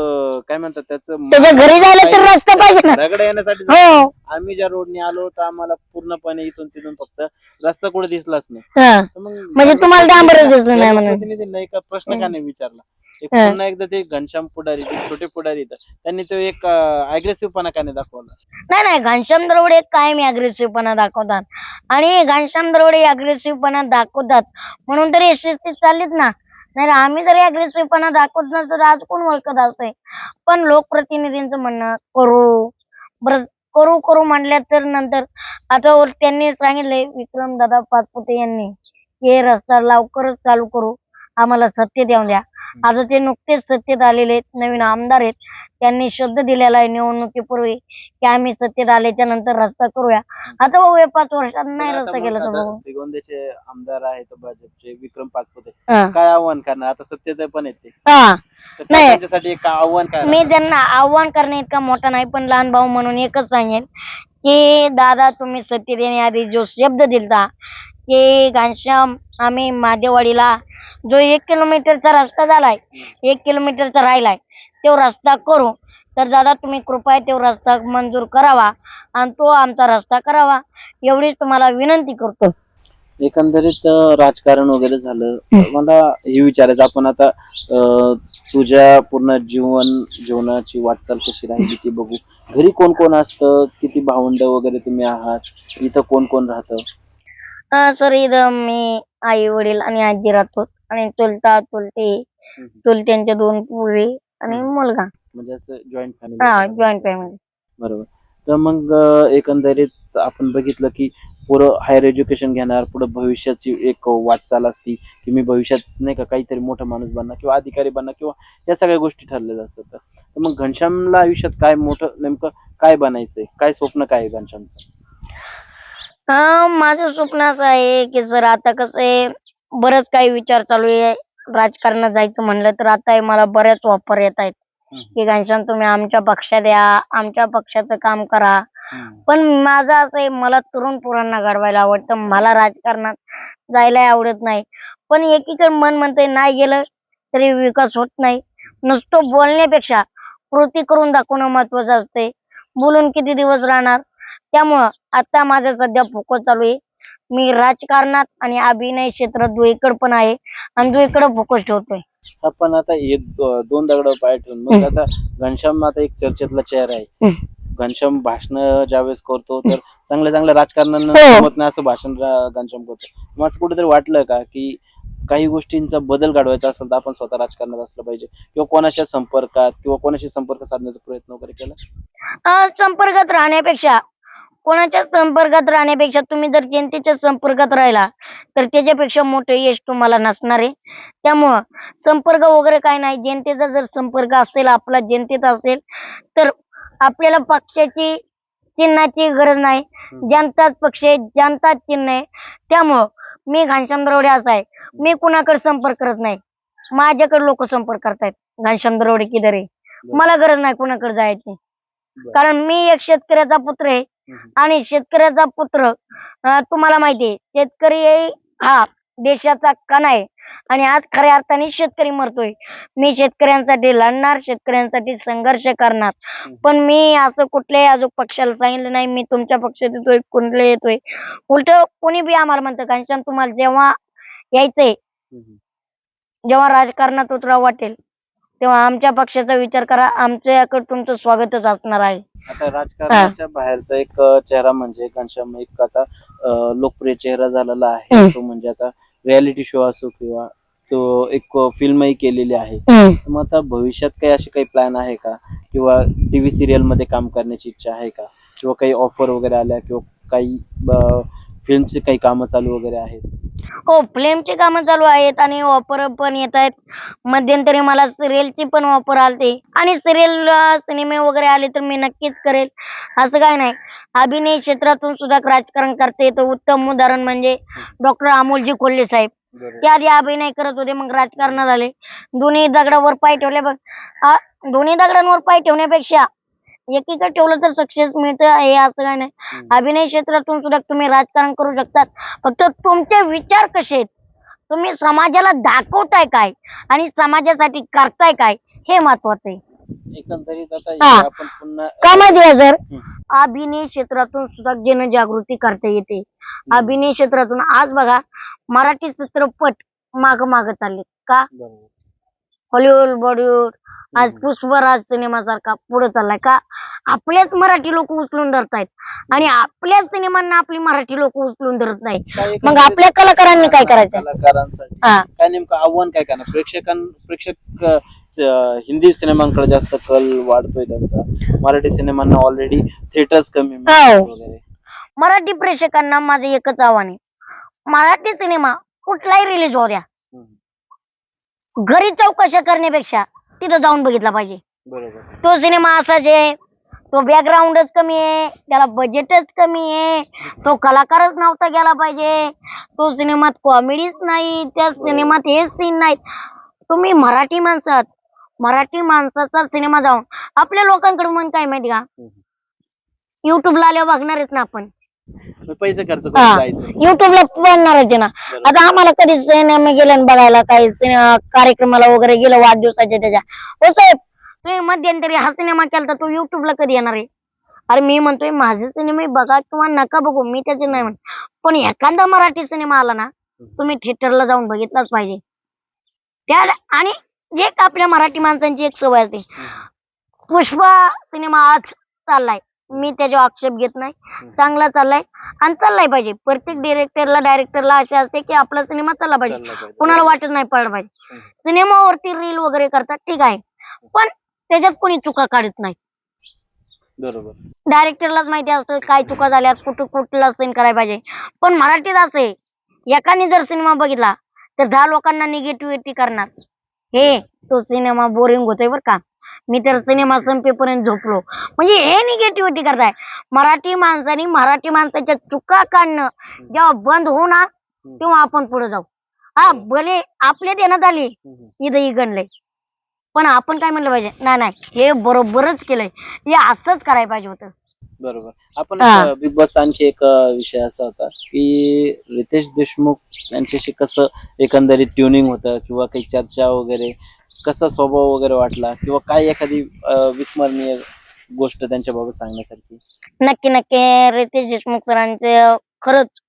काय म्हणतात त्याचं त्याच्या घरी जायला तर रस्ता पाहिजे ना. रगडा येण्यासाठी हो, आम्ही ज्या रोडने आलो तर आम्हाला पूर्णपणे इथून तिथून फक्त रस्ता कुठे दिसलाच नाही. हा, तर मग म्हणजे तुम्हाला डांबरच दिसलं नाही म्हणून. प्रतिनिधींना एक प्रश्न का नाही विचारला? एक पुन्हा एकदा ते घनश्याम पुढारी जे छोटे पुढारी त्यांनी तो एक अग्रेसिव्हपणा का नाही दाखवला? नाही, घनश्याम दरोडे कायम अग्रेसिव्हपणा दाखवतात आणि घनश्याम दरोडे अग्रेसिव्हपणा दाखवतात म्हणून तरी यशस्वी चाललीत ना. नाही आम्ही जरी अग्रेसिव्हपणा दाखवत नसतो तर आज कोण ओळखत असते. पण लोकप्रतिनिधींचं म्हणणं करू करू म्हणल्या तर नंतर आता त्यांनी सांगितलंय विक्रमदादा पाचपुते यांनी हे रस्ता लवकरच चालू करू, आम्हाला सत्य देऊन द्या. आता ते नुकतेच सत्तेत आलेले आहेत, नवीन आमदार आहेत. त्यांनी शब्द दिलेला आहे निवडणुकीपूर्वी की आम्ही सत्तेत आल्याच्या नंतर रस्ता करूया. आता बघूया 5 वर्षात नाही तर आता रस्ता मग केला तर आता बघू. श्रीगोंद्याचे आमदार आहेत भाजपचे विक्रम पाचपुते, हा. काय आव्हान करणार आता सत्तेत पण येते हा. तर काय नाही. त्यांच्यासाठी एक आव्हान काय मी राहणार? त्यांना आव्हान करणे इतका मोठा नाही, पण लहान भाऊ म्हणून एकच सांगेन की दादा तुम्ही सत्तेत येण्याआधी जो शब्द दिलता की घनश्याम आम्ही मादेवाडीला जो 1 किलोमीटरचा रस्ता झालाय, 1 किलोमीटरचा राहिलाय, तो रस्ता करू. तर दादा तुम्ही कृपया तो रस्ता मंजूर करावा आणि तो आमचा रस्ता करावा, एवढीच तुम्हाला विनंती करतो. एकंदरीत राजकारण वगैरे झालं. मला हे विचारायचं आपण आता तुझ्या पूर्ण जीवनाची वाटचाल कशी राहिली ती बघू. घरी कोण कोण असतं, किती भावंड वगैरे तुम्ही आहात, इथं कोण कोण राहतं? सर इथं मी आई वडील आणि आजी राहतो आणि चुलता चुलती चुलत्यांच्या 2 मुली आणि मुलगा. म्हणजे असं जॉईंट हा, फॅमिली. Joint family. बरोबर. तर मग एकंदरीत आपण बघितलं की पोरं हायर एज्युकेशन घेणार, पुढे भविष्याची एक वाटचाल असती की मी भविष्यात नाही का काहीतरी मोठा माणूस बनणार किंवा अधिकारी बनणार किंवा या सगळ्या गोष्टी ठरलेल्या असतात. तर मग घनश्यामला आयुष्यात काय मोठं नेमकं काय बनायचंय, काय स्वप्न काय आहे घनश्यामचं? माझं स्वप्न असं आहे की सर आता कसं आहे, बरंच काही विचार चालू आहे. राजकारणात जायचं म्हणलं तर आता मला बऱ्याच ऑफर येत आहेत की घनश्याम तुम्ही आमच्या पक्षात या, आमच्या पक्षाचं काम करा. पण माझं असं आहे, मला तरुण पोरांना घडवायला आवडतं, मला राजकारणात जायला आवडत नाही. पण एकीकडे मन म्हणतंय नाही गेलं तरी विकास होत नाही. नुसतं बोलण्यापेक्षा कृती करून दाखवणं महत्वाचं असते. बोलून किती दिवस राहणार. त्यामुळं आता माझं सध्या फोकस चालू आहे. मी राजकारणात आणि अभिनय क्षेत्रात दोन्हीकडे पण आहे आणि दोन्हीकडे फोकस ठेवतोय. आपण आता एक दोन दगड पाय ठेवून मग आता घनश्याम आता एक चर्चेतला चेहरा आहे. घनश्याम भाषण ज्यावेळेस करतो तर चांगल्या चांगल्या राजकारण्यांना जमत नाही असं भाषण घनश्याम करतो. मग असं कुठेतरी वाटलं का की काही गोष्टींचा बदल घडवायचा असेल तर आपण स्वतः राजकारणात असलं पाहिजे किंवा कोणाच्या संपर्कात किंवा कोणाशी संपर्क साधण्याचा प्रयत्न वगैरे केला? संपर्कात राहण्यापेक्षा कोणाच्या संपर्कात राहण्यापेक्षा तुम्ही जर जनतेच्या संपर्कात राहिला तर त्याच्यापेक्षा मोठं यश तुम्हाला नसणार आहे. त्यामुळं संपर्क वगैरे काय नाही. जनतेचा जर संपर्क असेल, आपला जनतेत असेल तर आपल्याला पक्षाची चिन्हाची गरज नाही. जनताच पक्ष आहे, जनताच चिन्ह आहे. त्यामुळं मी घनश्याम दरोडे असा आहे, मी कुणाकडे संपर्क करत नाही. माझ्याकडे लोक संपर्क करतायत. घनश्याम दरोडे किधर आहे, मला गरज नाही कुणाकडे जायची. कारण मी एक शेतकऱ्याचा पुत्र आहे आणि शेतकऱ्याचा पुत्र तुम्हाला माहिती आहे शेतकरी हा देशाचा कणा आहे आणि आज खऱ्या अर्थाने शेतकरी मरतोय. मी शेतकऱ्यांसाठी लढणार, शेतकऱ्यांसाठी संघर्ष करणार. पण मी असं कुठल्याही अजून पक्षाला सांगितलं नाही मी तुमच्या पक्षात येतोय, कुठले येतोय. उलट कोणी बी आम्हाला म्हणतं घनश्याम तुम्हाला जेव्हा यायचंय, जेव्हा राजकारणात उतरावं वाटेल तेव्हा आमच्या पक्षाचा विचार करा, आमच्याकडे तुमचं स्वागतच असणार आहे. आता राजकारणाच्या बाहेरचा एक चेहरा म्हणजे घनश्याम एक आता लोकप्रिय चेहरा झालेला आहे. तो म्हणजे आता रियालिटी शो असो किंवा तो एक फिल्मही केलेली आहे. मग आता भविष्यात काही असे काही प्लॅन आहे का किंवा टीव्ही सिरियल मध्ये काम करण्याची इच्छा आहे का किंवा काही ऑफर वगैरे आल्या किंवा काही फिल्मचे काही कामं चालू वगैरे आहेत? हो, फिल्मची कामं चालू आहेत आणि ऑफर पण येत आहेत. मध्यंतरी मला सिरियलची पण ऑफर आलती आणि सिरियल सिनेमे वगैरे आले तर मी नक्कीच करेल. असं काय नाही. अभिनय क्षेत्रातून सुद्धा राजकारण करता येतं. उत्तम उदाहरण म्हणजे डॉक्टर अमोलजी कोल्हे साहेब. ते आधी अभिनय करत होते, मग राजकारणात आले. दोन्ही दगडावर पाय ठेवले बघ. दोन्ही दगडांवर पाय ठेवण्यापेक्षा एकीकडे ठेवलं तर सक्सेस मिळतं हे असं काय नाही. अभिनय क्षेत्रातून सुद्धा तुम्ही राजकारण करू शकतात. फक्त तुमचे विचार कसे आहेत, तुम्ही समाजाला दाखवताय काय आणि समाजासाठी करताय काय हे महत्वाचं आहे. एकंदरीत आता आपण पुन्हा का माहिती आहे सर, अभिनय क्षेत्रातून सुद्धा जनजागृती करता येते. अभिनय क्षेत्रातून आज बघा मराठी चित्रपट माग चालले का, हॉलिवूड बॉलिवूड आज पुष्पराज सिनेमा सारखा पुढे चाललाय का, आपल्याच मराठी लोक उचलून धरतायत आणि आपल्याच सिनेमांना आपली मराठी लोक उचलून धरत नाही. मग आपल्या कलाकारांनी काय करायचं? कलाकारांसाठी काय नेमकं आव्हान काय करणार? प्रेक्षक हिंदी सिनेमांकडे जास्त कल वाढतोय त्यांचा. मराठी सिनेमांना ऑलरेडी थिएटर्स कमी वगैरे. मराठी प्रेक्षकांना माझं एकच आव्हान आहे, मराठी सिनेमा कुठलाही रिलीज होऊ द्या, घरी चौकशा करण्यापेक्षा तिथं जाऊन बघितला पाहिजे. बरोबर. तो सिनेमा असाच आहे, तो बॅकग्राऊंडच कमी आहे, त्याला बजेटच कमी आहे, तो कलाकारच नव्हता गेला पाहिजे, तो सिनेमात कॉमेडीच नाही, त्या सिनेमात हेच सीन नाहीत. तुम्ही मराठी माणसात मराठी माणसाचा सिनेमा जाऊन आपल्या लोकांकडून मन काय माहिती का, युट्यूबला आल्यावर बघणारच ना आपण. पैसे खर्च हा. करून जायचं. युट्यूबला बघणारच आहे ना. बरोबर. आता आम्हाला कधी सिनेमा गेलं बघायला, काही कार्यक्रमाला वगैरे गेलं वाढदिवसाच्या त्याच्या, हो साहेब तुम्ही मध्यंतरी हा सिनेमा केला तो युट्यूबला कधी येणार आहे? अरे मी म्हणतोय माझे सिनेमे बघा किंवा नका बघू, मी त्याचे नाही म्हणत, पण एखादा मराठी सिनेमा आला ना तुम्ही थिएटरला जाऊन बघितलाच पाहिजे. त्या आणि एक आपल्या मराठी माणसांची एक सवय असते, पुष्पा सिनेमा आज चाललाय, मी त्याच्यावर आक्षेप घेत नाही, चांगला चाललाय आणि चाललाय पाहिजे. प्रत्येक डायरेक्टरला असे असते की आपला सिनेमा चालला पाहिजे, चाललं पाहिजे. कुणाला वाटत नाही पडलं पाहिजे. सिनेमावरती रील वगैरे करतात ठीक आहे, पण त्याच्यात कोणी चुका काढत नाही. बरोबर. डायरेक्टरलाच माहिती असतं काय चुका झाल्यात, कुठला सीन करायला पाहिजे. पण मराठीत असं आहे, एकाने जर सिनेमा बघितला तर 10 लोकांना निगेटिव्हिटी करणार, हे तो सिनेमा बोरिंग होतोय बरं का, मी तर सिनेमा संपेपर्यंत झोपलो, म्हणजे हे निगेटिव्हिटी करताय. मराठी माणसाने मराठी माणसाच्या चुका काढणं जेव्हा बंद होऊ ना तेव्हा आपण पुढे जाऊ. हा भले आपल्या देण्यात आली इथंही गणलंय, पण आपण काय म्हणलं पाहिजे, नाही नाही हे बरोबरच केलंय, हे असंच करायला पाहिजे होतं. बरोबर. आपण हा. बिग बॉस आणखी एक विषय असा होता की रितेश देशमुख यांच्याशी कसं एकंदरीत ट्युनिंग होतं किंवा काही चर्चा वगैरे, कसा स्वभाव वगैरे वाटला किंवा काय एखादी विस्मरणीय गोष्ट त्यांच्याबाबत सांगण्यासारखी? नक्की नक्की रितेश देशमुख सरांचे खरंच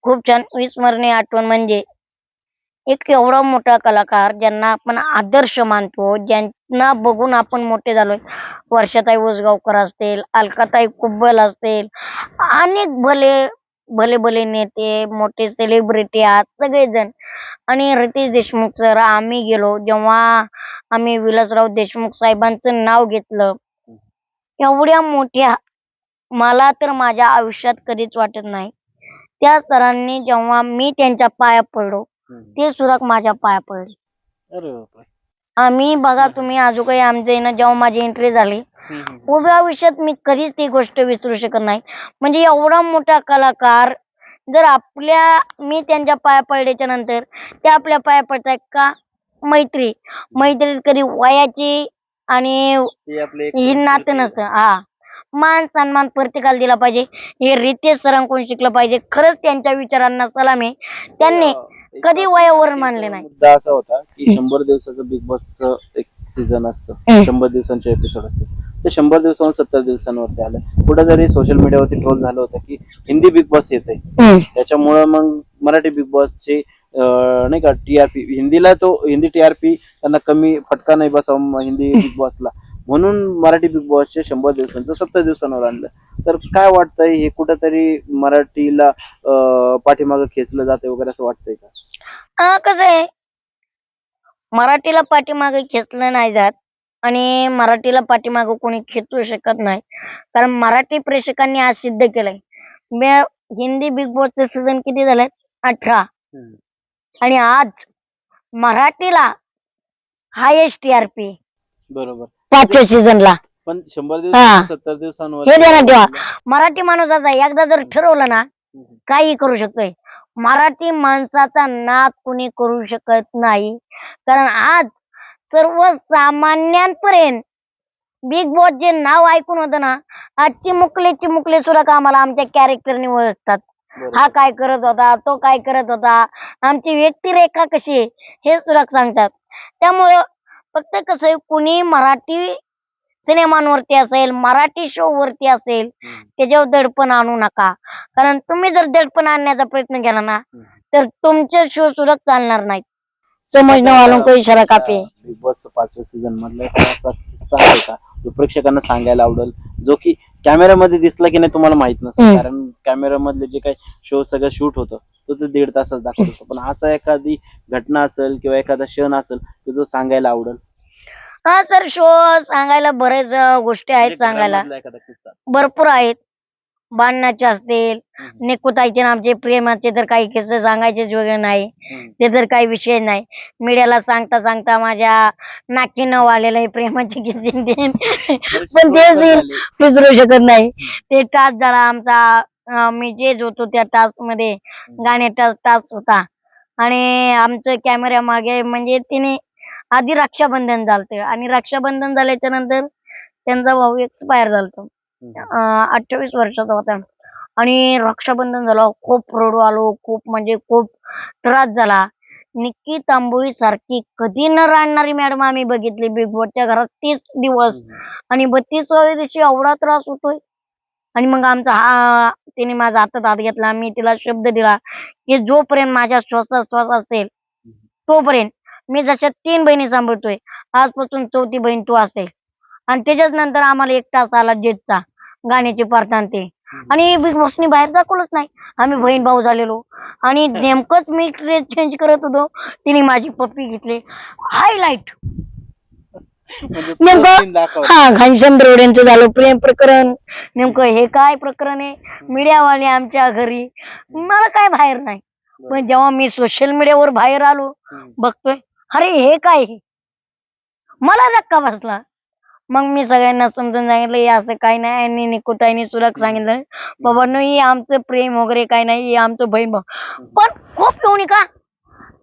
खूप छान विस्मरणीय आठवण म्हणजे एक एवढा मोठा कलाकार ज्यांना आपण आदर्श मानतो, ज्यांना बघून आपण मोठे झालोय. वर्षाताई उसगावकर असतील, अलकाताई कुब्बल असतील, अनेक भले भले भले नेते, मोठे सेलिब्रिटी आहात सगळेजण. आणि रितेश देशमुख सर आम्ही गेलो जेव्हा, आम्ही विलासराव देशमुख साहेबांचं नाव घेतलं, एवढ्या मोठ्या, मला तर माझ्या आयुष्यात कधीच वाटत नाही त्या सरांनी जेव्हा मी त्यांच्या पाया पडलो ते सुद्धा माझ्या पाया पडले. अरे बापरे. आम्ही बघा तुम्ही आजू काही आमच्या इथं जेव्हा माझी एंट्री झाली, उभ्या आयुष्यात मी कधीच ती गोष्ट विसरू शकत नाही. म्हणजे एवढा मोठा कलाकार जर मी त्यांच्या पाया पडल्याच्या नंतर ते आपल्या पाया पडतायत का, मैत्रीत कधी वयाची आणि ते आपले एक हे नातं नसतं. हा, मान सन्मान प्रत्येकाला दिला पाहिजे. हे रितेश सरांकडून शिकलं पाहिजे. खरंच त्यांच्या विचारांना सलाम आहे. त्यांनी कधी वयावर मानले नाही. मुद्दा असा होता की 100 दिवसाचं बिग बॉसचं एक सीझन असतं, 100 दिवसांचे एपिसोड असतात, ते 100 दिवसांवर 70 दिवसांवरती आलं. कुठेतरी सोशल मीडियावरती ट्रोल झालं होतं की हिंदी बिग बॉस येत आहे, त्याच्यामुळं मग मराठी बिग बॉसचे नाही का टीआरपी, हिंदी टीआरपी त्यांना कमी फटका नाही बसावा हिंदी बिग बॉसला, म्हणून मराठी बिग बॉसचे 100 दिवसांचं 70 दिवसांवर आणलं. तर काय वाटतंय, हे कुठेतरी मराठीला पाठीमागं खेचलं जाते वगैरे असं वाटतंय का? कसं आहे, मराठीला पाठीमागे खेचलं नाही जात आणि मराठीला पाठीमागे कोणी खेचू शकत नाही, कारण मराठी प्रेक्षकांनी आज सिद्ध केलंय. हिंदी बिग बॉसचे सीझन किती झाले, 18, आणि आज मराठीला हायेस्ट टीआरपी बरोबर. 5व्या सीझनला. पण 100 दिवस 70 दिवसांवर हे ध्यानात ठेवा, मराठी माणूसाचा एकदा जर ठरवलं ना काही करू शकतोय. मराठी माणसाचा नाद कुणी करू शकत नाही, कारण आज सर्वसामान्यांपर्यंत बिग बॉस जे नाव ऐकून होतं ना, आज चिमुकले सुद्धा कामाला आमच्या कॅरेक्टरने ओळखतात. हा काय करत होता, तो काय करत होता, आमची व्यक्तिरेखा कशी आहे हे सुद्धा सांगतात. त्यामुळं फक्त कसं आहे, कुणी मराठी सिनेमांवरती असेल, मराठी शो वरती असेल, त्याच्यावर दडपण आणू नका. कारण तुम्ही जर दडपण आणण्याचा प्रयत्न केला ना तर तुमचे शो सुद्धा चालणार नाहीत. समजणं वालों को इशारा काफी है. बिग बॉस 5व्या सीझन मधला असा किस्सा आहे का जो प्रेक्षकांना सांगायला आवडेल, जो की कॅमेऱ्यामध्ये दिसला की नाही तुम्हाला माहित नसेल, कारण कॅमेऱ्यामधले जे काही शो सगळं शूट होतं तो 1.5 तासात दाखवतो, पण असा एखादी घटना असेल किंवा एखादा क्षण असेल की जो सांगायला आवडेल? हा सर, शो सांगायला बरेच गोष्टी आहेत, सांगायला एखादा किस्सा. भरपूर आहेत. भांडणाचे असतील, निकुताईचे आणि आमचे प्रेमाचे तर काही किस्से सांगायचेच वगैरे नाही. ते तर काही विषय नाही. मीडियाला सांगता सांगता माझ्या नाकी नऊ आलेलं आहे प्रेमाचे किस्से ते. पण ते विसरू शकत नाही. ते टास्क झाला आमचा. मी जेच होतो त्या टास्क मध्ये, गाण्याचा टास्क होता. आणि आमचं कॅमेरा मागे म्हणजे तिने आधी रक्षाबंधन झालतं आणि रक्षाबंधन झाल्याच्या नंतर त्यांचा भाऊ एक्सपायर झालता. 28 वर्षाचा होता. आणि रक्षाबंधन झालं, खूप रडू आलो, खूप म्हणजे खूप त्रास झाला. निक्की तांबोळी सारखी कधी न रडणारी मॅडम आम्ही बघितली बिग बॉसच्या घरात 30 दिवस. आणि 32व्या दिवशी एवढा त्रास होतोय. आणि मग आमचा तिने माझा हातात हात घेतला. मी तिला शब्द दिला की जोपर्यंत माझ्या श्वास असेल तोपर्यंत मी जशा 3 बहिणी सांभाळतोय, आजपासून 4थी बहीण तू असेल. आणि त्याच्याच नंतर आम्हाला 1 तास आला जेटचा गाण्याचे पार्ट ते. आणि बिग बॉसनी बाहेर दाखवलंच नाही. आम्ही बहीण भाऊ झालेलो. आणि नेमकंच मी ड्रेस चेंज करत होतो, तिने माझी पप्पी घेतली. हायलाइट नेमकं घनश्याम द्रोडेंचं झालं प्रेम प्रकरण. नेमकं हे काय प्रकरण आहे? मीडियावाले आमच्या घरी, मला काय बाहेर नाही. पण जेव्हा मी सोशल मीडियावर बाहेर आलो, बघतोय अरे हे काय, मला धक्का बसला. मग मी सगळ्यांना समजून सांगितलं हे असं काही नाही. आणि निकुताईने सुलग सांगितलं बाबांनो हे आमचं प्रेम वगैरे काही नाही, हे आमचं बहीण भाऊ. पण खूप का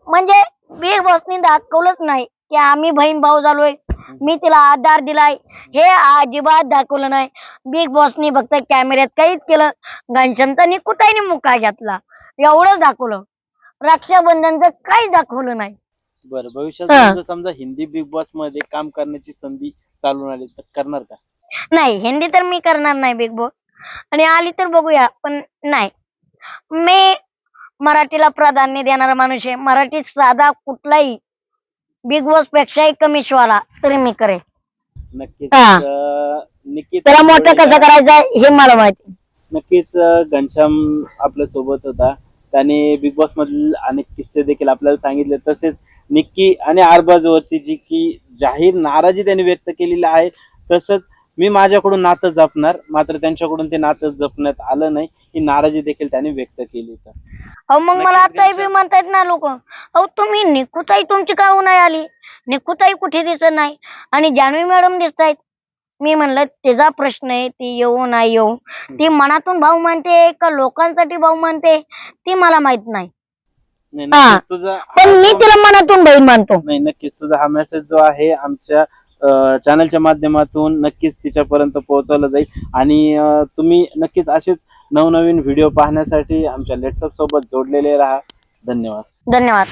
म्हणजे बिग बॉसनी दाखवलंच नाही की आम्ही बहीण भाऊ झालोय, मी तिला आधार दिलाय, हे अजिबात दाखवलं नाही. बिग बॉसनी फक्त कॅमेऱ्यात काहीच केलं, घनश्यामचा निकुताईने मुका घेतला, एवढंच दाखवलं. रक्षाबंधनचं काहीच दाखवलं नाही. बरं, भविष्यात समजा हिंदी बिग बॉस मध्ये काम करण्याची संधी चालून आली तर करणार का? नाही, हिंदी तर मी करणार नाही बिग बॉस. आणि आली तर बघूया, पण नाही. मी मराठीला प्राधान्य देणारा माणूस आहे. मराठीत साधा कुठलाही बिग बॉस पेक्षाही कमी शो आला तरी मी करेन. नक्कीच. त्याला मोठा कसा करायचा हे मला माहिती. नक्कीच घनश्याम आपल्या सोबत होता. त्याने बिग बॉस मधील अनेक किस्से देखील आपल्याला सांगितले. तसेच निक्की आणि आरबाजवरची जी की जाहीर नाराजी त्यांनी व्यक्त केलेली आहे, तसंच मी माझ्याकडून नातं जपणार, मात्र त्यांच्याकडून ते नातं जपण्यात आलं नाही, ही नाराजी देखील त्यांनी व्यक्त केली. अहो मग मला आता बी म्हणतायत ना लोक, अहो तुम्ही निकुताई तुमची का नाही आली, निकुताई कुठे दिसत नाही आणि जान्हवी मॅडम दिसतायत. मी म्हणलं त्याचा प्रश्न आहे, ती येऊ नाही येऊ, ती मनातून भाऊ मानते का लोकांसाठी भाऊ मानते ती मला माहित नाही. पण मी तिला मनातून बहीण मानतो. नाही, नक्कीच तुझा हा मेसेज जो आहे आमच्या चॅनलच्या माध्यमातून नक्कीच तिच्यापर्यंत पोहोचवला जाईल. आणि तुम्ही नक्कीच असेच नवनवीन व्हिडिओ पाहण्यासाठी आमच्या लेट्सअप सोबत जोडलेले राहा. धन्यवाद. धन्यवाद.